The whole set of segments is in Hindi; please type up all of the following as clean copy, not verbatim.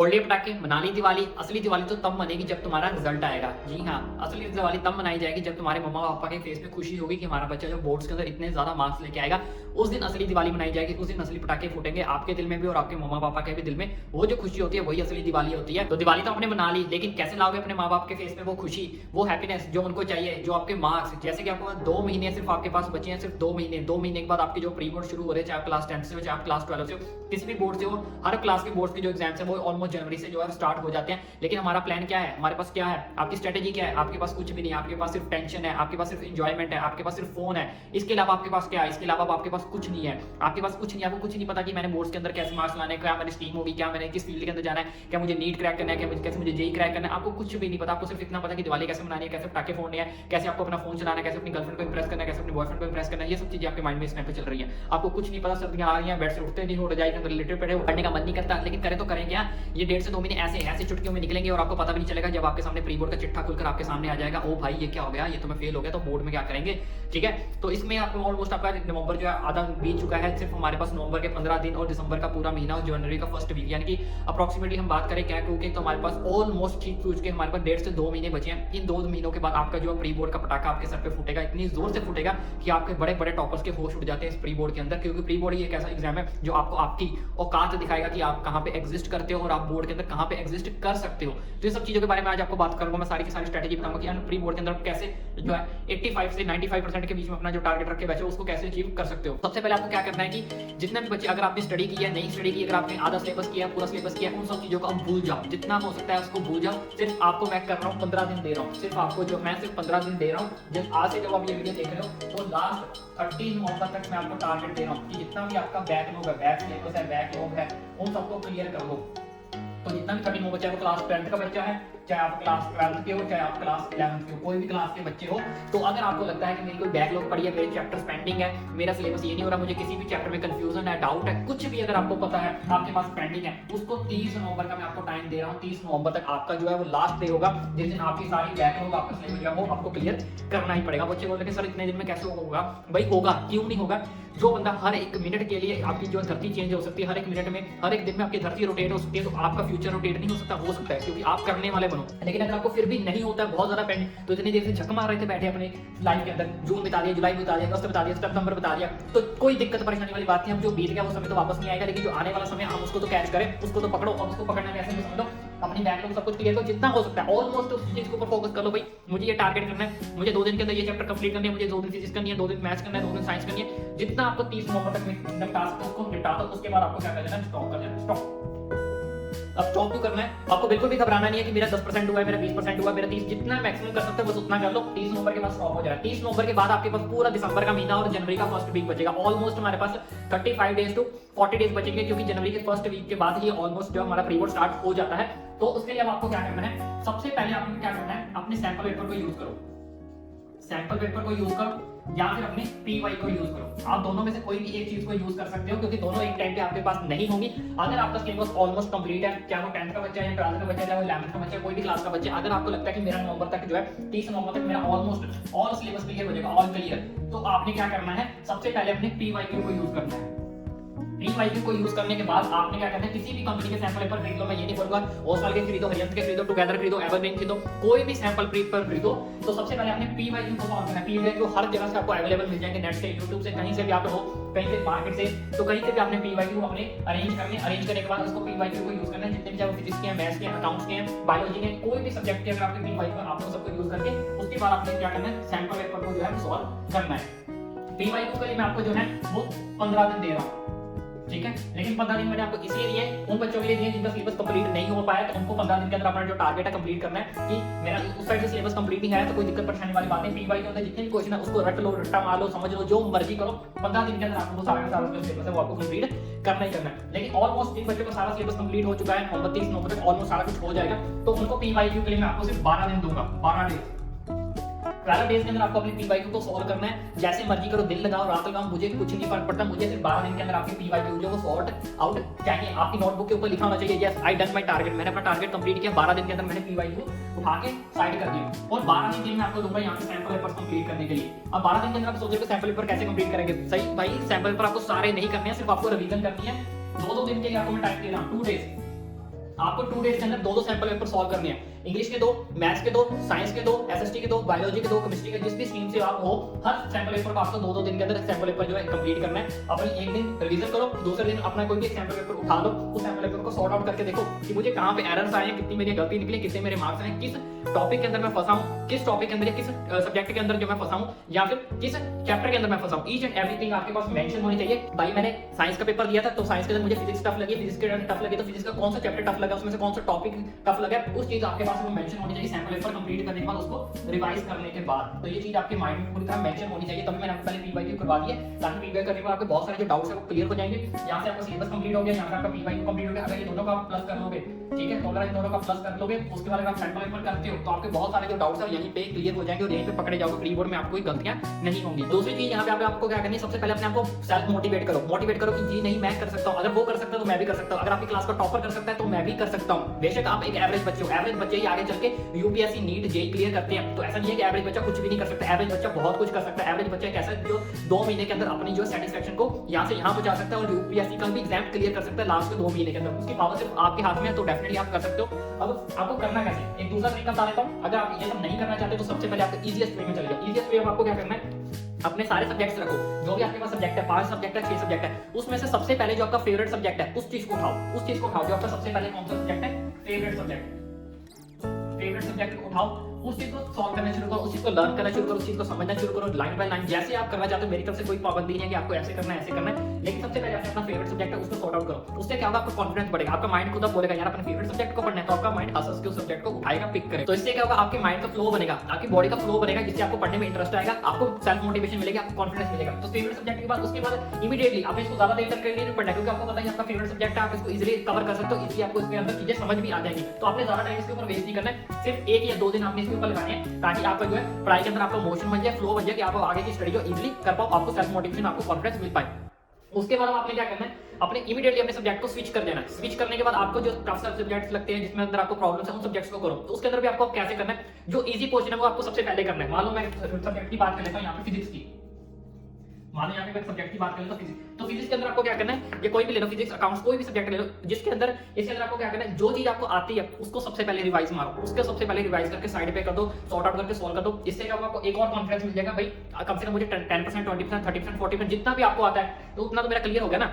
फोड़िए पटाखे, मना ली दिवाली। असली दिवाली तो तब मनेगी जब तुम्हारा रिजल्ट आएगा। जी हाँ, असली दिवाली तब मनाई जाएगी जब तुम्हारे मम्मा पापा के फेस पे खुशी होगी कि हमारा बच्चा जो बोर्ड्स के अंदर इतने ज्यादा मार्क्स लेके आएगा। उस दिन असली दिवाली मनाई जाएगी, उस दिन असली पटाखे फूटेंगे आपके दिल में भी और आपके मम्मा पापा के भी दिल में। वो जो खुशी होती है वही असली दिवाली होती है। तो दिवाली तो आपने मना ली, लेकिन कैसे लाओगे अपने माँ बाप के फेस पे वो खुशी, वो हैप्पीनेस जो उनको चाहिए, जो आपके मार्क्स। जैसे कि आपको 2 महीने सिर्फ आपके पास बचे हैं, सिर्फ 2 महीने। 2 महीने के बाद आपके जो प्री बोर्ड शुरू हो रहे हैं, चाहे आप क्लास 10 से हो, चाहे आप क्लास 12 से हो, किसी भी बोर्ड से हो। हर क्लास के बोर्ड के जो एग्जाम्स है वो ऑलमोस्ट जनवरी से जो है स्टार्ट हो जाते हैं। लेकिन हमारा प्लान क्या है, हमारे पास क्या है, आपकी स्ट्रेटेजी क्या है? आपके पास कुछ भी नहीं है। आपके पास सिर्फ टेंशन है, आपके पास सिर्फ एंजॉयमेंट है, आपके पास सिर्फ फोन है। इसके अलावा आपके पास क्या है? इसके अलावा आपके पास कुछ नहीं है। आपके पास कुछ नहीं है, आपको कुछ नहीं पता कि मैंने बोर्ड्स के अंदर कैसे मार्क्स लाने, क्या मेरी स्ट्रीम होगी, क्या मैंने किस फील्ड के अंदर जाना है, क्या मुझे नीट क्रैक करना है, क्या मुझे कैसे मुझे जेई क्रैक करना है। आपको कुछ भी नहीं पता। आपको सिर्फ इतना पता कि दिवाली कैसे मनानी है, कैसे पटाखे फोड़ने हैं, कैसे आपको अपना फोन चलाना है, कैसे अपनी गर्लफ्रेंड को इंप्रेस करना है, कैसे अपने बॉयफ्रेंड को इंप्रेस करना है। ये सब चीजें आपके माइंड में इस टाइम पे चल रही है। आपको कुछ नहीं पता। सर्दियां आ रही हैं, बेड से उठते नहीं हो, रजाई के अंदर लेटे पड़े हो, पढ़ने का मन नहीं करता। लेकिन करें तो करें क्या? ये 1.5 से 2 महीने ऐसे ऐसे चुटकियों में निकलेंगे और आपको पता भी नहीं चलेगा। जब आपके सामने प्री बोर्ड का चिट्ठा खुलकर आपके सामने आ जाएगा, ओ भाई ये क्या हो गया, ये तो मैं फेल हो गया, तो बोर्ड में क्या करेंगे। ठीक है, तो इसमें आपको ऑलमोस्ट आपका नवंबर जो है आधा बीत चुका है। सिर्फ हमारे पास नवंबर के 15 दिन और दिसंबर का पूरा महीना और जनवरी का फर्स्ट वीक, यानी कि अप्रोक्सीमेटली हम बात करें क्या क्योंकि तो हमारे पास ऑलमोस्ट ठीक पूछ के हमारे पास 1.5 से 2 महीने बचे हैं। इन 2 महीनों के बाद आपका जो प्री बोर्ड का पटाखा आपके सर पे फूटेगा, इतनी जोर से फूटेगा कि आपके बड़े बड़े टॉपर्स के होश उड़ जाते हैं इस प्री बोर्ड के अंदर। क्योंकि प्री बोर्ड ही एक ऐसा एग्जाम है जो आपको आपकी औकात दिखाएगा कि आप कहाँ पे एग्जिस्ट करते हो और आप बोर्ड के अंदर कहाँ पे एग्जिस्ट कर सकते हो। तो ये सब चीजों के बारे में आज आपको बात करूंगा। मैं सारी की सारी स्ट्रेटेजी बताऊंगा कि प्री बोर्ड के अंदर आप कैसे जो है 85 से 95% के बीच में अपना जो टारगेट रखे बैठे उसको कैसे अचीव कर सकते हो। सबसे पहले आपको क्या करना है कि जितने भी बच्चे, अगर आपने स्टडी की है, नहीं स्टडी की, अगर आपने आधा सिलेबस किया, पूरा सिलेबस किया, उन सब चीजों को आप भूल जाओ। जितना हो सकता है उसको भूल जाओ। सिर्फ आपको मैं कर रहा हूँ 15 दिन दे रहा हूँ। सिर्फ आपको जो मैं सिर्फ 15 दिन दे रहा हूँ। जब आज से जब आप ये वीडियो देख रहे हो तो लास्ट 30 नवंबर तक मैं आपको टारगेट दे रहा हूँ कि जितना भी आपका बैकलॉग है, बैक सिलेबस है, बैकलॉग है, उन सबको क्लियर कर लो। तो जितना भी 30 बच्चा है, वो क्लास 10th का बच्चा है, चाहे आप क्लास 12 के हो, चाहे आप क्लास 11 के हो, कोई भी क्लास के बच्चे हो। तो अगर आपको लगता है कि मेरी कोई बैकलॉग पड़ी है, मेरे चैप्टर्स पेंडिंग है, मेरा सिलेबस ये नहीं हो रहा, मुझे किसी भी चैप्टर में कंफ्यूजन है, डाउट है, कुछ भी अगर आपको पता है आपके पास पेंडिंग है, उसको 30 नवंबर का मैं आपको टाइम दे रहा हूँ। 30 नवंबर तक आपका जो है वो लास्ट डे होगा जिस दिन आपकी सारी बैकलॉग, आपका सिलेबस है वो आपको क्लियर करना ही पड़ेगा। बच्चे बोल रहे हैं सर इतने दिन में कैसे होगा? भाई होगा, क्यों नहीं होगा? जो बंदा हर एक मिनट के लिए, आपकी जो धरती चेंज हो सकती है, हर एक मिनट में, हर एक दिन में आपकी धरती रोटेट हो सकती है, तो आपका फ्यूचर रोटेट नहीं हो सकता है क्योंकि आप करने वाले बनो। लेकिन अगर आपको फिर भी नहीं होता है, बहुत ज्यादा पेंडिंग, तो इतनी देर से झक मार रहे थे बैठे अपने लाइफ के अंदर, जून बता दिया, जुलाई बता दिया, अगस्त बता दिया, सितंबर बता दिया, तो कोई दिक्कत परेशानी वाली बात नहीं। हम जो बीत गया वो समय तो वापस नहीं आएगा, लेकिन जो आने वाला समय हम उसको तो कैच करें, उसको तो पकड़ो और उसको पकड़ना कैसे भी समझो। अपनी बैकलॉग सब कुछ क्लियर करो जितना हो सकता है, ऑलमोस्ट उस चीज के ऊपर फोकस कर लो। भाई मुझे ये टारगेट करना है, मुझे 2 दिन के अंदर ये चैप्टर कंप्लीट करनी है, मुझे 2 दिन फिजिक्स करनी है, 2 दिन मैथ्स करना है, 2 दिन साइंस करनी है। जितना आपको 30 नवंबर तक निपटा सकते हो उसको निपटा दो। उसके बाद आपको क्या कर देना है? स्टॉप कर देना। स्टॉप। अब स्टॉप क्यों करना है? आपको बिल्कुल भी घबराना नहीं है कि मेरा 10% हुआ है, मेरा 20% हुआ है, मेरा 30, जितना मैक्सिमम कर सकते हो बस उतना कर लो। 30 नवंबर के बाद स्टॉप हो जाएगा। 30 नवंबर के बाद आपके पास पूरा दिसंबर का महीना और जनवरी का फर्स्ट वीक बचेगा। ऑलमोस्ट हमारे पास 35 डेज टू 40 डेज बचेंगे क्योंकि जनवरी के फर्स्ट वीक के बाद ही ऑलमोस्ट जो हमारा प्री बोर्ड स्टार्ट हो जाता है। तो उसके लिए अब आपको क्या करना है? सबसे पहले आपको क्या करना है? अपने सैंपल पेपर को यूज करो। सैंपल पेपर को यूज करो या फिर अपने पीवाई को यूज करो। आप दोनों में से कोई भी एक चीज को यूज कर सकते हो क्योंकि दोनों एक टाइम पे आपके पास नहीं होंगी। अगर आपका सिलेबस ऑलमोस्ट कंप्लीट है, चाहे वो 10th का बच्चा है, 12th का बच्चा है, चाहे वो 11th का बच्चा है, कोई भी क्लास का बच्चा है, अगर आपको लगता है कि मेरा नवंबर तक जो है 30 नवंबर तक मेरा ऑलमोस्ट ऑल सिलेबस क्लियर हो जाएगा, ऑल क्लियर, तो आपने क्या करना है? सबसे पहले अपने पीवाईक्यू को यूज करना है। पीवाईक्यू को यूज करने के बाद आपने क्या करना है? किसी भी कंपनी के सैंपल पेपर खरीद लो। मैं ये नहीं बोलूंगा ओसवाल के खरीदो, हरियंत के खरीदो, टुगेदर खरीदो, एवरग्रीन खरीदो, कोई भी सैंपल पेपर खरीदो। तो सबसे पहले आपने पीवाईक्यू को सॉल्व करना है। पीवाईक्यू हर जगह से आपको अवेलेबल मिल जाएंगे, नेट से, यूट्यूब से, कहीं से भी आप हो, कहीं से मार्केट से, तो कहीं से भी आपने पीवाईक्यू अपने अरेंज करने, अरेंज करने के बाद उसको पीवाईक्यू को यूज करना है। जितने भी चाहे फिजिक्स के हैं, मैथ्स के हैं, अकाउंट्स के हैं, बायोलॉजी के, कोई भी सब्जेक्ट के अगर आपके पीवाईक्यू आपको सबको यूज करके उसके बाद आपने क्या करना है? सैंपल पेपर को जो है सॉल्व करना है। पीवाईक्यू के लिए मैं आपको जो है वो 15 दिन दे रहा हूँ, ठीक है। लेकिन 15 दिन मैंने आपको इसलिए दिए, उन बच्चों के लिए दिए जिनका सिलेबस कंप्लीट नहीं हो पाया, तो उनको 15 दिन के अंदर अपना जो टारगेट है कंप्लीट करना है कि मेरा उस साइड से सिलेबस कंप्लीट नहीं है तो कोई दिक्कत परेशानी वाली बात नहीं। पीवाई के अंदर जितने भी क्वेश्चन है उसको रट लो, रट्टा मार लो, समझ लो, जो मर्जी करो। 15 दिन के अंदर आपको सारा का सारा सिलेबस है वो आपको कंप्लीट करना ही करना है। लेकिन ऑलमोस्ट जिन बच्चों का सारा सिलेबस कंप्लीट हो चुका है, 29 नवंबर तक ऑलमोस्ट सारा कुछ हो जाएगा, तो उनको पीवाईक्यू के लिए मैं आपको सिर्फ 12 दिन दूंगा। 12 डेज 12 डेज के अंदर आपको अपनी पीवाईक्यू को सॉल्व करना है। जैसे मर्जी करो, दिन लगाओ, रात लगाओ, मुझे कुछ नहीं फर्क पड़ता। मुझे सिर्फ 12 दिन के अंदर आपकी पीवाईक्यू जो वो सॉर्ट आउट चाहिए। आपकी नोटबुक के ऊपर लिखा होना चाहिए yes I done my target, मैंने अपना टारगेट कंप्लीट किया। 12 दिन के अंदर मैंने पीवाईक्यू उठा के साइड कर दी और 12 दिन मैं आपको दूंगा यहाँ पे सैंपल पेपर कंप्लीट करने के लिए। अब 12 दिन के अंदर आप सोचोगे सैंपल पेपर कैसे कंप्लीट करेंगे? सही भाई, सैंपल पेपर आपको सारे नहीं करने हैं, सिर्फ आपको रिवीजन करनी है। 2-2 दिन के लिए आपको मैं टाइम दे रहा हूँ, 2 डेज। आपको 2 डेज के अंदर 2-2 सैंपल पेपर सॉल्व करने हैं। इंग्लिश के 2, मैथ्स के 2, साइंस के 2, एसएसटी के 2, बायोलॉजी के 2, केमिस्ट्री के, जिस भी स्ट्रीम से आप हो, हर सैंपल पेपर को आपको 2-2 दिन के अंदर सैंपल पेपर जो है कंप्लीट करना है। अपनी एक दिन रिवीजन करो, दूसरे दिन अपना कोई भी सैंपल पेपर उठा लो, उस सैंपल पेपर को सॉर्ट आउट करके देखो कि मुझे कहां पे एरर्स आए हैं, कितनी मेरी गलती निकली, कितने मेरे मार्क्स आए, किस टॉपिक के अंदर मैं फंसा हूं, किस टॉपिक के अंदर, किस सब्जेक्ट के अंदर जो मैं फंसा हूं, या फिर किस चैप्टर के अंदर मैं फंसा हूं। ईच एंड एवरीथिंग आपके पास मेंशन होनी चाहिए। भाई मैंने साइंस का पेपर दिया था, तो साइंस के अंदर मुझे फिजिक्स टफ लगी, फिजिक्स के अंदर टफ लगी, तो फिजिक्स का कौन सा चैप्टर टफ लगा, उसमें से कौन सा टॉपिक टफ लगा, उस चीज आपके पास वो मेंशन होनी चाहिए सैंपल पेपर कंप्लीट करने के बाद, उसको रिवाइज करने के बाद। तो ये चीज आपके माइंड में पूरी तरह मेंशन होनी चाहिए। तभी मैंने पहले पीवाईक्यू करवा दिया, ताकि पीवाईक्यू करने के बाद आपके बहुत सारे जो डाउट्स है वो क्लियर हो जाएंगे। यहां से आपका सिलेबस कंप्लीट हो गया, यहां से आपका पीवाईक्यू कंप्लीट हो गया। अगर ये दोनों का आप प्लस कर लोगे, ठीक है, तो अगर इन दोनों का प्लस कर लोगे, उसके बाद अगर आप सैंपल पेपर करते हो तो आपके बहुत सारे जो डाउट्स है यहीं पे क्लियर हो जाएंगे और यहीं पे पकड़े जाओगे। प्री बोर्ड में आपको कोई गलतियां नहीं होंगी। दूसरी चीज यहाँ पे आपको क्या करनी है, सबसे पहले अपने आपको सेल्फ मोटिवेट करो कि जी नहीं मैं कर सकता हूँ, अगर वो कर सकता है तो मैं भी कर सकता हूँ, अगर आपकी क्लास का टॉपर कर सकता है तो मैं भी कर सकता हूँ। बेशक आप एक एवरेज बच्चे हो, एवरेज बच्चे ही आगे चल के यूपीएससी नीट जेईई क्लियर करते हैं, तो ऐसा नहीं है कि एवरेज बच्चा कुछ भी नहीं कर सकता। एवरेज बच्चा बहुत कुछ कर सकता है। एवरेज बच्चा एक ऐसा जो 2 महीने के अंदर अपनी जो सेटिस्फेक्शन को यहाँ से यहाँ पहुंचा सकता है और यूपीएससी का भी एग्जाम क्लियर कर सकता है लास्ट के 2 महीने के अंदर। उसकी पावर सिर्फ आपके हाथ में है, तो डेफिनेटली आप कर सकते हो। अब आपको करना कैसे, एक दूसरा तरीका बता देता हूँ। अगर आप ये सब नहीं करना चाहते तो सबसे पहले आपको इजीएस्ट वे में चले जाओ। इजीएस्ट वे में आपको क्या करना है, अपने सारे सब्जेक्ट्स रखो, जो भी आपके पास सब्जेक्ट है, 5 सब्जेक्ट है, 6 सब्जेक्ट है, उसमें से सबसे पहले जो आपका फेवरेट सब्जेक्ट है उस चीज को उठाओ। जो आपका सबसे पहले कौन सा सब्जेक्ट है, फेवरेट सब्जेक्ट को उठाओ, उस चीज को सॉल्व करना शुरू करो, उस चीज को लर्न करना शुरू करो, उस चीज को समझना शुरू करो, लाइन बाय लाइन जैसे आप करना चाहते हो। मेरी तरफ से कोई पाबंदी नहीं है कि आपको ऐसे करना है, लेकिन सबसे पहले अपना फेवरेट सब्जेक्ट है उसको सॉर्ट आउट करो। उससे क्या होगा, आपका कॉन्फिडेंस बढ़ेगा, आपका माइंड खुद अब बोलेगा यार अपने फेवरेट सब्जेक्ट को पढ़ना है, तो आपका माइंड हंस के उस सब्जेक्ट को उठाएगा, पिक करेगा। तो इससे क्या होगा, आपके माइंड का फ्लो बनेगा, आपकी बॉडी का फ्लो बनेगा, जिससे आपको पढ़ने में इंटरेस्ट आएगा, आपको सेल्फ मोटिवेशन मिलेगा, आपको कॉन्फिडेंस मिलेगा। तो फेवरेट सब्जेक्ट के बाद उसके बाद इमीडिएटली आपने इसको ज्यादा देर तक के लिए नहीं पढ़ना, क्योंकि आपको पता है आपका फेवरेट सब्जेक्ट है, आप इसको इजीली कवर कर सकते हो, इसलिए आपको इसके अंदर चीजें समझ भी आ जाएंगी। तो आपने ज्यादा टाइम इसके ऊपर वेस्ट नहीं करना है, सिर्फ 1 या 2 दिन आपने इसके ऊपर लगाने हैं, ताकि आपका जो है पढ़ाई के अंदर आपका मोशन बन जाए, फ्लो बन जाए, कि आप आगे की स्टडी जो इजीली कर पाओ, आपको सेल्फ मोटिवेशन, आपको कॉन्फिडेंस मिल पाए। उसके बाद आपने क्या करना है, अपने इमीडिएटली अपने सब्जेक्ट को स्विच कर देना है। स्विच करने के बाद आपको जो टफ सब्जेक्ट्स लगते हैं, जिसमें अंदर आपको प्रॉब्लम्स है, उन सब्जेक्ट्स को करो। तो उसके अंदर भी आपको कैसे करना है, जो इजी पोर्शन है वो आपको सबसे पहले करना है। मान लो मैं सब्जेक्ट की बात कर लेता हूं, यहाँ पे फिजिक्स की, मान लो यहाँ पे सब्जेक्ट की बात करें तो फिजिक्स के अंदर आपको क्या करना है, ये कोई भी ले लो, फिजिक्स अकाउंट्स कोई भी सब्जेक्ट ले लो, जिसके अंदर इसके अंदर आपको क्या करना है, जो चीज आपको आती है उसको सबसे पहले रिवाइज मारो, उसके सबसे पहले रिवाइज करके साइड पे कर दो, सॉर्ट आउट करके सॉल्व कर दो। इससे क्या होगा, आपको एक और कॉन्फिडेंस मिल जाएगा, भाई कम से कम मुझे 10%, 20%, 30%, 40% जितना भी आपको आता है तो उतना तो मेरा क्लियर हो गया ना,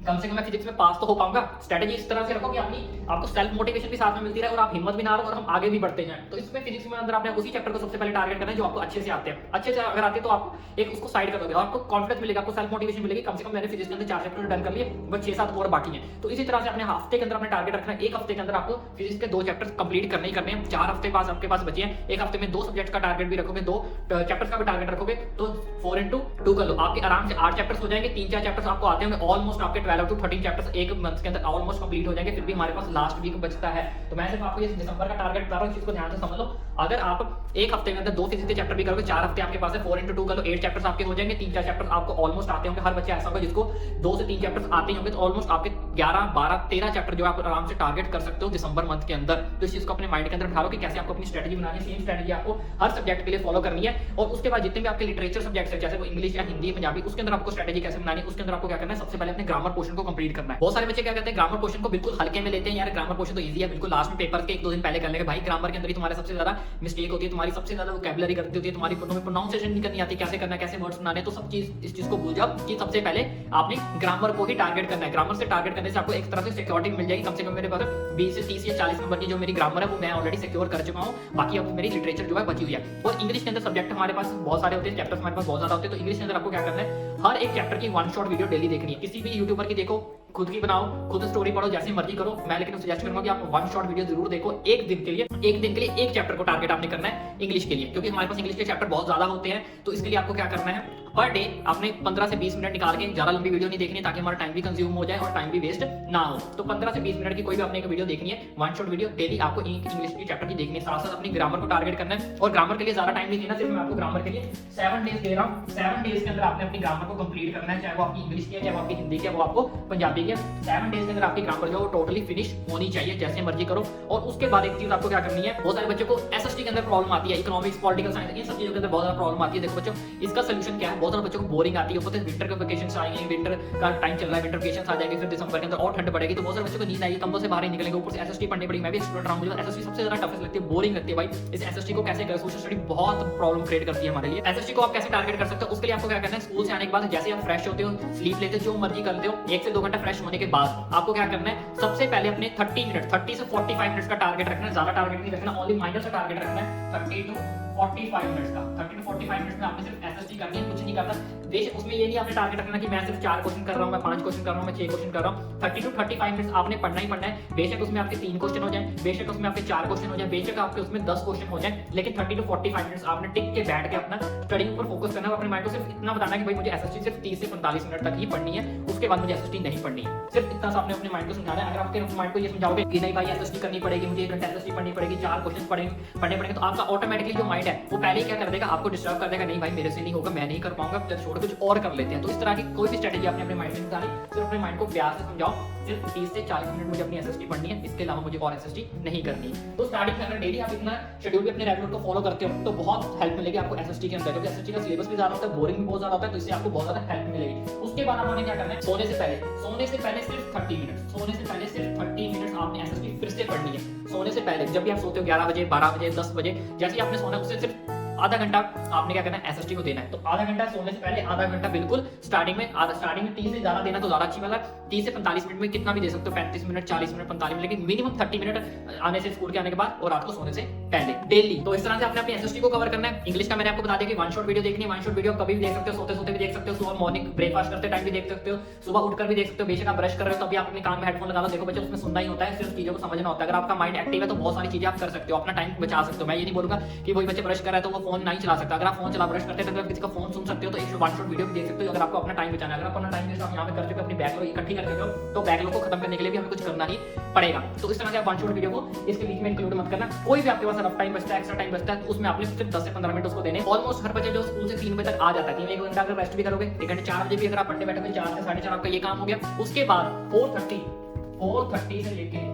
कम से कम मैं फिजिक्स में पास तो हो पाऊंगा। स्ट्रेटेजी इस तरह से रखो कि आपको सेल्फ मोटिवेशन भी साथ में मिलती रहे और आप हिम्मत भी ना हारो और हम आगे भी बढ़ते जाएं। तो इसमें फिजिक्स में अंदर आपने उसी चैप्टर को सबसे पहले टारगेट करना है जो आपको अच्छे से आते हैं। अच्छे से अगर आते हैं तो आप एक उसको साइड कर दोगे और आपको कॉन्फिडेंस मिलेगा, आपको सेल्फ मोटिवेशन मिलेगी, कम से कम मैंने फिजिक्स के अंदर 4 चैप्टर डन कर लिए, बस 6-7 और बाकी हैं। तो इसी तरह से अपने हफ्ते के अंदर अपने टारगेट रखना है, 1 हफ्ते के अंदर आपको फिजिक्स के 2 चैप्टर्स कंप्लीट करने ही करने हैं। 4 हफ्ते पास आपके पास बचे हैं, 1 हफ्ते में 2 सब्जेक्ट का टारगेट भी रखोगे, 2 चैप्टर्स का भी टारगेट रखोगे, तो 4x2 कर लो, आपके आराम से 8 चैप्टर्स हो जाएंगे। 3-4 चैप्टर्स आपको आते होंगे, ऑलमोस्ट आपके 12 to 13 चैप्टर्स एक मंथ के अंदर ऑलमोस्ट कंप्लीट हो जाएंगे। फिर भी हमारे पास लास्ट वीक बचता है, तो मैं सिर्फ आपको ये दिसंबर का टारगेट बता रहा हूं, इस चीज को ध्यान से समझ लो। अगर आप 1 हफ्ते में अंदर 2 फिजिक्स के चैप्टर भी करोगे, 4 हफ्ते आपके पास है, 4x2 कर लो, 8 चैप्टर्स आपके हो जाएंगे। 3-4 चैप्टर्स आपको ऑलमोस्ट आते होंगे, हर बच्चा ऐसा होगा जिसको 2 से 3 चैप्टर्स आते ही होंगे, तो ऑलमोस्ट आपके 11, 12, 13 चैप्टर जो आप आराम से टारगेट कर सकते हो दिसंबर मंथ के अंदर। तो इस चीज को अपने माइंड के अंदर बिठा लो कि कैसे आपको अपनी स्ट्रेटजी बनानी है। सेम स्ट्रेटजी आपको हर सब्जेक्ट के लिए फॉलो करनी है। और उसके बाद जितने भी आपके लिटरेचर सब्जेक्ट्स है, जैसे वो इंग्लिश या हिंदी, पंजाबी, उसके अंदर आपको स्ट्रेटजी कैसे बनानी है, उसके अंदर आपको क्या करना है, सबसे पहले अपने ग्रामर पोर्शन को कंप्लीट करना है। बहुत सारे बच्चे क्या कहते हैं, ग्रामर पोर्शन को बिल्कुल हल्के में लेते हैं, यार ग्रामर पोर्शन तो इजी है, बिल्कुल लास्ट में पेपर के 1-2 दिन पहले कर लेंगे। भाई ग्रामर के अंदर ही तुम्हारे सबसे ज्यादा मिस्टेक होती है, तुम्हारी सबसे ज्यादा वोकैबुलरी गलती होती है, तुम्हारी प्रोनाउंसिएशन नहीं करनी आती, कैसे करना है, कैसे वर्ड्स बनाने, तो सब चीज इस चीज को भूल जाओ कि सबसे पहले आपने ग्रामर को ही टारगेट करना है। ग्रामर से टारगेट करने से आपको एक तरह से सिक्योरिटी मिल जाएगी। कम से कम मेरे पास 20 से 30 या 40 नंबर की जो मेरी ग्रामर है वो मैं ऑलरेडी सिक्योर कर चुका हूं, बाकी अब मेरी लिटरेचर जो है बची हुई है। और इंग्लिश के अंदर सब्जेक्ट हमारे पास बहुत सारे होते हैं, चैप्टर्स हमारे पास बहुत ज्यादा होते हैं, तो इंग्लिश के अंदर आपको क्या करना है, हर एक चैप्टर की 1 शॉट वीडियो डेली देखनी है। किसी भी यूट्यूबर की देखो, खुद की बनाओ, खुद स्टोरी पढ़ो, जैसे मर्जी करो, मैं लेकिन सजेस्ट करूंगा कि आप 1 शॉट वीडियो जरूर देखो एक दिन के लिए। एक चैप्टर को टारगेट आपने करना है इंग्लिश के लिए, क्योंकि हमारे पास इंग्लिश के चैप्टर बहुत ज्यादा होते हैं। तो इसके लिए आपको क्या करना है, पर डे आपने 15 से 20 मिनट निकाल के, ज्यादा लंबी वीडियो नहीं देखनी, ताकि हमारा टाइम भी कंज्यूम हो जाए और टाइम भी वेस्ट ना हो। तो 15 से 20 मिनट की कोई भी आपने एक वीडियो देखनी है, 1 शॉट वीडियो डेली आपको इंग्लिश की चैप्टर की देखनी है। साथ साथ अपनी ग्रामर को टारगेट करना है, और ग्रामर के लिए ज्यादा टाइम नहीं देना, सिर्फ मैं आपको ग्रामर के लिए 7 डेज दे रहा हूँ। 7 डेज के अंदर आपने अपनी ग्रामर को कंप्लीट करना है, चाहे वो आपकी इंग्लिश की है, चाहे वो आपकी हिंदी की है, वो आपको पंजाबी की है। 7 डेज के अंदर आपकी ग्रामर जो टोटली फिनिश होनी चाहिए, जैसे मर्जी करो। और उसके बाद एक चीज आपको क्या करनी है, बहुत सारे बच्चों को एसएसटी के अंदर प्रॉब्लम आती है, इकोनॉमिक्स, पॉलिटिकल साइंस, इन सब चीजों के अंदर बहुत ज्यादा प्रॉब्लम आती है। देखो बच्चों, इसका सोल्यूशन क्या है, बहुत सारे बच्चों को बोरिंग आती है, ऊपर से विंटर के वेकेशन आएंगे, विंटर का टाइम चल रहा है, विंटर वेकेशन आ जाएंगे, फिर दिसंबर के अंदर और ठंड पड़ेगी, तो बहुत सारे बच्चों को नींद आएगी, कंबल से बाहर ही निकलेंगे, ऊपर से एसएसटी पढ़नी पड़ेगी। मैं भी स्टूडेंट रहा हूं, मुझे एसएसटी सबसे ज्यादा टफेस्ट लगती है, बोरिंग लगती है भाई। इस एसएसटी को कैसे करें, सोशल स्टडी बहुत प्रॉब्लम क्रिएट करती है हमारे लिए। एसएसटी को आप कैसे टारगेट कर सकते हो, उसके लिए आपको क्या करना है, स्कूल से आने के बाद जैसे आप फ्रेश होते हो, स्लीप लेते हो, जो मर्जी करते हो, 1 से 2 घंटा फ्रेश होने के बाद आपको क्या करना है, सबसे पहले अपने 30 मिनट 30 से 45 मिनट्स का टारगेट रखना है, ज्यादा टारगेट नहीं रखना, ओनली माइनर से टारगेट रखना है 30 टू 45 मिनट्स का। 30 टू 45 मिनट्स में आपने सिर्फ एसएसटी करनी है, कुछ नहीं करना। बेशक उसमें ये नहीं आपने टारगेट रखना कि मैं सिर्फ 4 क्वेश्चन कर रहा हूं, मैं 5 क्वेश्चन कर रहा हूं, मैं 6 क्वेश्चन कर रहा हूं। 30 टू 35 मिनट्स आपने पढ़ना ही पढ़ना है। बेशक उसमें आपके 3 क्वेश्चन हो जाए, बेशक उसमें आपके 4 क्वेश्चन हो जाए, बेशक आपके उसमें 10 क्वेश्चन हो जाए, लेकिन 30 टू 45 मिनट्स आपने टिक के बैठ के अपना स्टडी पर फोकस करना है। अपने माइंड को सिर्फ इतना बताना है कि भाई मुझे एसएसटी सिर्फ 30 से 45 मिनट तक ही पढ़नी है, उसके बाद मुझे एसएसटी नहीं पढ़नी है। सिर्फ इतना सा आपने अपने माइंड को समझाना है। अगर आपके माइंड को ये समझाओगे कि नहीं भाई एसएसटी करनी पड़ेगी, मुझे 1 घंटा एसएसटी पढ़नी पड़ेगी, 4 क्वेश्चन पढ़ने पड़ेंगे, तो आपका ऑटोमेटिकली जो माइंड है वो पहले ही क्या कर देगा, आपको डिस्टर्ब कर देगा, नहीं भाई मेरे से नहीं होगा, मैं नहीं कर पाऊंगा, चल छोड़ कुछ और कर लेते हैं। तो इस तरह की कोई भी स्ट्रेटजी आपने अपने माइंड में निकाली, सिर्फ अपने माइंड को प्यार से समझाओ, सिर्फ 30 से 40 मिनट मुझे अपनी एसएसटी पढ़नी है, इसके अलावा मुझे और एसएसटी नहीं करनी। तो स्टार्टिंग में अगर डेली आप इतना शेड्यूल भी अपने रेगुलर को फॉलो करते हो तो बहुत हेल्प मिलेगी आपको एसएसटी के अंदर, क्योंकि एसएसटी का सिलेबस भी ज्यादा होता है, बोरिंग भी बहुत ज्यादा होता है, तो इससे आपको बहुत ज्यादा हेल्प मिलेगी। उसके बाद आपने क्या करना है, सोने से पहले सिर्फ 30 मिनट, सोने से पहले सिर्फ 30 मिनट आपने एसएसटी फिर से पढ़नी है। सोने से पहले जब भी आप सोते हो 11 बजे, 12 बजे, 10 बजे, जैसे ही आपने सोना उससे सिर्फ आधा घंटा आपने क्या करना है, एसएसटी को देना है। तो आधा घंटा सोने से पहले, आधा घंटा बिल्कुल स्टार्टिंग में 30 से ज्यादा देना तो ज्यादा अच्छी बात है। 30 से 45 मिनट में कितना भी दे सकते हो, 35 मिनट, 40 मिनट, 45 मिनट, लेकिन मिनिमम 30 मिनट आने से, स्कूल के आने के बाद और रात को सोने से पहले डेली। तो इस तरह से आपने अपनी एसएसटी को कवर करना है। इंग्लिश का मैंने आपको बता दिया कि वन शॉट वीडियो देखनी है, वन शॉट वीडियो कभी भी देख सकते हो, सोते सोते भी देख सकते हो, सुबह मॉर्निंग ब्रेकफास्ट करते टाइम भी देख सकते हो, सुबह उठकर भी देख सकते हो, बेशक आप ब्रश कर रहे हो तो अभी आप अपने कान में हेडफोन लगा लो, देखो बच्चे उसमें सुनना ही होता है, सिर्फ चीजों को समझना होता है। अगर आपका माइंड एक्टिव है तो बहुत सारी चीजें आप कर सकते हो, अपना टाइम बचा सकते हो। मैं ये नहीं बोलूंगा कि वही बच्चे ब्रश कर रहा है तो वो फोन नहीं चला सकता, अगर आप फोन चला ब्रश करते हैं तो किसी का फोन सुन सकते हो, तो एक वन शॉट वीडियो भी देख सकते हो। अगर आपको अपना टाइम बचाना है, अगर आप अपना टाइम वेस्ट आप यहाँ पे कर चुके हो, अपनी बैकलॉग इकट्ठी कर चुके हो, तो बैकलॉग को खत्म करने के लिए भी हमें कुछ करना ही पड़ेगा। तो इस तरह से आप वन शॉट वीडियो को इसके बीच में इंक्लूड मत करना। कोई भी आपके पास रफ टाइम बचता है, एक्स्ट्रा टाइम बचता है, तो उसमें आपने सिर्फ 10 से 15 मिनट उसको देने। ऑलमोस्ट हर बच्चे जो स्कूल से 3 बजे तक आ जाता है, 1 घंटा अगर रेस्ट भी करोगे, 1 घंटे 4 बजे भी अगर आप पढ़ने बैठोगे, 4 से 4:30 आपका ये काम हो गया। उसके बाद 4:30 से लेके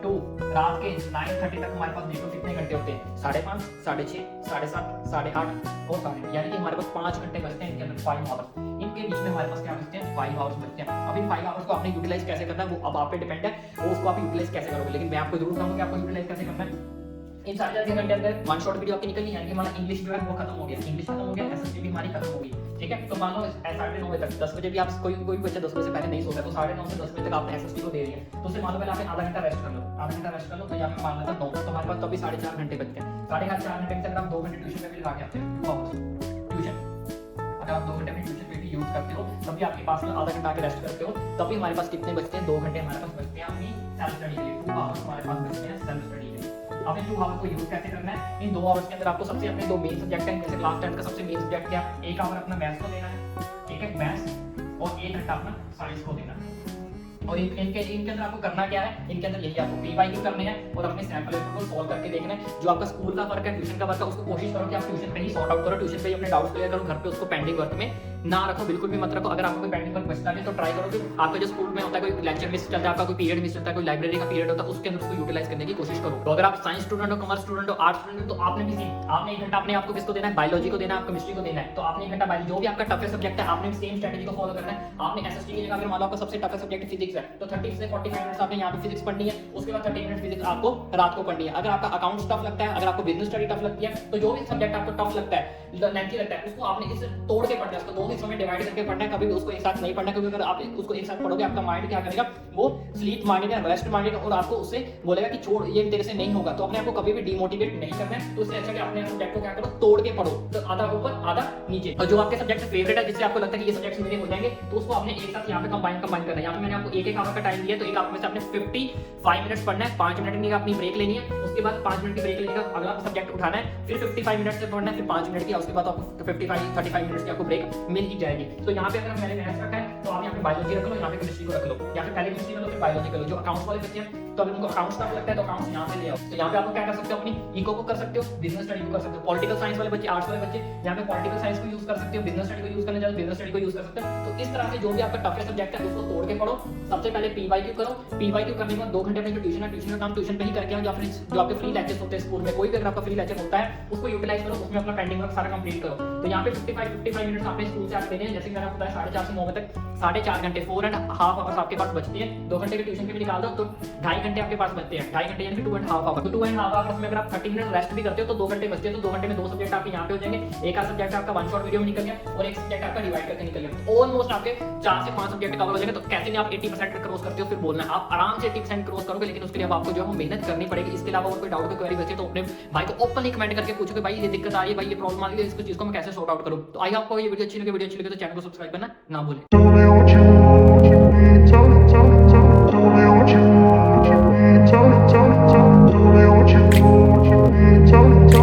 तो रात के 9:30 तक हमारे पास देखो कितने घंटे होते हैं, 5:30, 6:30, 7:30, 8:30 और 9:30, यानी कि हमारे पास 5 घंटे बचते हैं इनके अंदर, 5 आवर्स। इनके बीच में हमारे पास क्या बचते हैं, 5 आवर्स बचते हैं। अब इन 5 आवर्स को आपने यूटिलाइज कैसे करना है वो अब आप पे डिपेंड है, वो उसको आप यूटिलाइज कैसे करोगे, लेकिन मैं आपको जरूर बताऊंगा कि आपको यूटिलाइज कैसे करना है। इन 4 घंटे अंदर वन शॉट वीडियो आपकी निकलनी है, यानी कि हमारा इंग्लिश जो है वो खत्म हो गया, इंग्लिश खत्म हो गया, एसएसटी भी हमारी खत्म हो गई, ठीक है। तो मान लो 9:30 बजे तक, 10 बजे भी आप कोई बच्चा 10 बजे से पहले नहीं सोता, तो 9:30 से 10 बजे तक आपने एसएसटी को दे दिया, तो उससे मान लो पहले आपने आधा घंटा रेस्ट कर लो, आधा घंटा रेस्ट कर लो, तो यहाँ पे मान लेता 9, तो हमारे पास तो अभी 4.5 घंटे बचते हैं। 4.5 घंटे में अगर आप 2 घंटे ट्यूशन पे भी लगा के आते हैं, 2 आवर्स ट्यूशन, अगर आप 2 घंटे में ट्यूशन पे भी यूज करते हो, तभी आपके पास में आधा घंटा आके रेस्ट करते हो, तभी हमारे पास कितने बचते हैं, 2 घंटे हमारे पास बचते हैं अपनी सेल्फ स्टडी के लिए, 2 आवर्स हमारे पास बचते हैं सेल्फ स्टडी के लिए। अब इन 2 आवर्स को यूज कैसे करना है, इन 2 आवर्स के अंदर आपको सबसे अपने 2 मेन सब्जेक्ट हैं, जैसे क्लास 10 का सबसे मेन सब्जेक्ट क्या, 1 आवर अपना मैथ्स को देना है, ठीक है, मैथ्स, और 1 घंटा अपना साइंस को देना है। और इनके अंदर आपको करना क्या है, इनके अंदर यही आपको पीवाईक्यू करने हैं और अपने सैंपल पेपर को सॉल्व करके देखना है। जो आपका स्कूल का वर्क है, ट्यूशन का वर्क है, उसको कोशिश करो कि आप ट्यूशन पे ही सॉर्ट आउट करो, ट्यूशन पे ही अपने डाउट्स क्लियर करो, घर पे उसको पेंडिंग वर्क में ना रखो, बिल्कुल भी मत रखो। अगर आपको कोई पेंडिंग वर्क बचता है तो ट्राई करो कि आपका जो स्कूल में होता है, कोई लेक्चर मिस चलता है, आपका कोई पीरियड मिस चलता है, कोई लाइब्रेरी का पीरियड होता है, उसके अंदर उसको यूटिलाइज करने की कोशिश करो। तो अगर आप साइंस स्टूडेंट हो, कॉमर्स स्टूडेंट हो, आर्ट्स स्टूडेंट हो, तो आपने भी आपने 1 घंटा अपने आपको किसको देना है, बायोलॉजी को देना है, केमिस्ट्री को देना है, तो आपने 1 घंटा बायोलॉजी, जो भी आपका टफेस्ट सब्जेक्ट है, आपने सेम स्ट्रेटजी को फॉलो करना है। आपने एसएसटी की जगह अगर मान लो आपका सबसे टफेस्ट सब्जेक्ट फिजिक्स है, तो 30 से 45 मिनट आपने यहाँ पे फिजिक्स पढ़नी है, उसके बाद 30 मिनट फिजिक्स आपको रात को पढ़नी है। अगर आपका अकाउंट्स टफ लगता है, अगर आपको बिजनेस स्टडी टफ लगती है, तो जो भी सब्जेक्ट आपको टफ लगता है, लेंथी लगता है, उसको आपने इससे तोड़ के पढ़ना है, उसको 2 हिस्सों में डिवाइड करके पढ़ना है, कभी भी उसको एक साथ नहीं पढ़ना, क्योंकि अगर आप उसको एक साथ पढ़ोगे आपका माइंड क्या करेगा, वो स्लीप मांगेगा, रेस्ट मांगेगा और आपको उससे बोलेगा कि छोड़, ये तेरे से नहीं होगा। तो अपने आपको कभी भी डिमोटिवेट नहीं करना है, तो उससे अच्छा कि अपने सब्जेक्ट को क्या करो, तोड़ के पढ़ो, तो आधा ऊपर आधा नीचे। और जो आपके सब्जेक्ट फेवरेट है, जिससे आपको लगता है कि ये सब्जेक्ट मेरे हो जाएंगे, तो उसको आपने एक साथ यहाँ पे कंबाइन करना है। यहाँ पे मैंने आपको 1 आवर का टाइम दिया, तो एक आवर में से आपने 55 मिनट्स पढ़ना है, 5 मिनट की अपनी ब्रेक लेनी है, उसके बाद 5 मिनट की ब्रेक लेने का अगला सब्जेक्ट उठाना है, फिर 55 मिनट से पढ़ना है, फिर 5 मिनट की, उसके बाद आपको 35 मिनट्स की आपको ब्रेक मिल ही जाएगी। तो यहाँ पे अगर मैंने मैथ्स रखा है, तो आप यहाँ पे बायोलॉजी रख लो, यहाँ पे केमिस्ट्री को रख लो, या फिर पहले केमिस्ट्री कर लो फिर बायोलॉजी कर लो। जो अकाउंट्स वाले बच्चे हैं तो अगर उनको अकाउंट्स का लगता है तो अकाउंट्स यहाँ से ले आओ। तो यहाँ पे आप क्या कर सकते हो, अपनी इको को कर सकते हो, बिजनेस स्टडी को कर सकते हो। पॉलिटिकल साइंस वाले बच्चे, आर्ट्स वाले बच्चे यहाँ पे पॉलिटिकल साइंस को यूज कर सकते हो, बिजनेस स्टडी को यूज करना चाहते हो बिजनेस स्टडी को यूज कर सकते हो। तो इस तरह से जो भी आपका टफेस्ट सब्जेक्ट है उसको तोड़ के पढ़ो। सबसे पहले पीवाईक्यू करो, पीवाईक्यू करने के बाद 2 घंटे अपने जो ट्यूशन है, ट्यूशन का काम ट्यूशन पे ही करके आओ, या फिर जो आपके फ्री लेक्चर्स होते हैं स्कूल में, कोई भी अगर आपका फ्री लेक्चर होता है उसको यूटिलाइज करो, उसमें अपना पेंडिंग वर्क सारा कंप्लीट करो। तो यहाँ पे 55 मिनट्स आपने स्कूल से आप देने हैं, जैसे कि मैंने आपको बताया 4:30 से 9 बजे तक 4.5 घंटे 4.5 आवर्स आपके पास बचते हैं। 2 घंटे के ट्यूशन के भी निकाल दो तो 2.5 घंटे आपके पास बचते हैं, 2.5 घंटे यानी कि 2.5 आवर्स। तो 2.5 आवर्स में अगर आप 30 मिनट रेस्ट भी करते हो तो 2 घंटे बचते हैं। तो 2 घंटे में 2 सब्जेक्ट आपके यहाँ पे हो जाएंगे, एक आध सब्जेक्ट आपका वन शॉट वीडियो में निकल गया और एक सब्जेक्ट आपका डिवाइड करके निकल गया। तो ऑलमोस्ट आपके 4 से 5 सब्जेक्ट कवर हो जाएंगे। तो कैसे नहीं आप 80% क्रॉस करते हो फिर बोलना है, आप आराम से 80% क्रॉस करोगे, लेकिन उसके लिए अब आपको जो है मेहनत करनी पड़ेगी। इसके अलावा और कोई डाउट कोई क्वेरी बचे तो अपने भाई को ओपनली कमेंट करके पूछो कि भाई ये दिक्कत आ रही है, भाई ये प्रॉब्लम आ रही है, इसको चीज को मैं कैसे सॉर्ट आउट करूं। तो आई आपको ये वीडियो अच्छी लगे तो चैनल को सब्सक्राइब करना ना भूलें। Tell me what you want, what you need, tell me, tell me, tell me. Tell me what you want, what you need, tell me, tell me, tell me. Tell me what you want, what you need, tell me, tell me.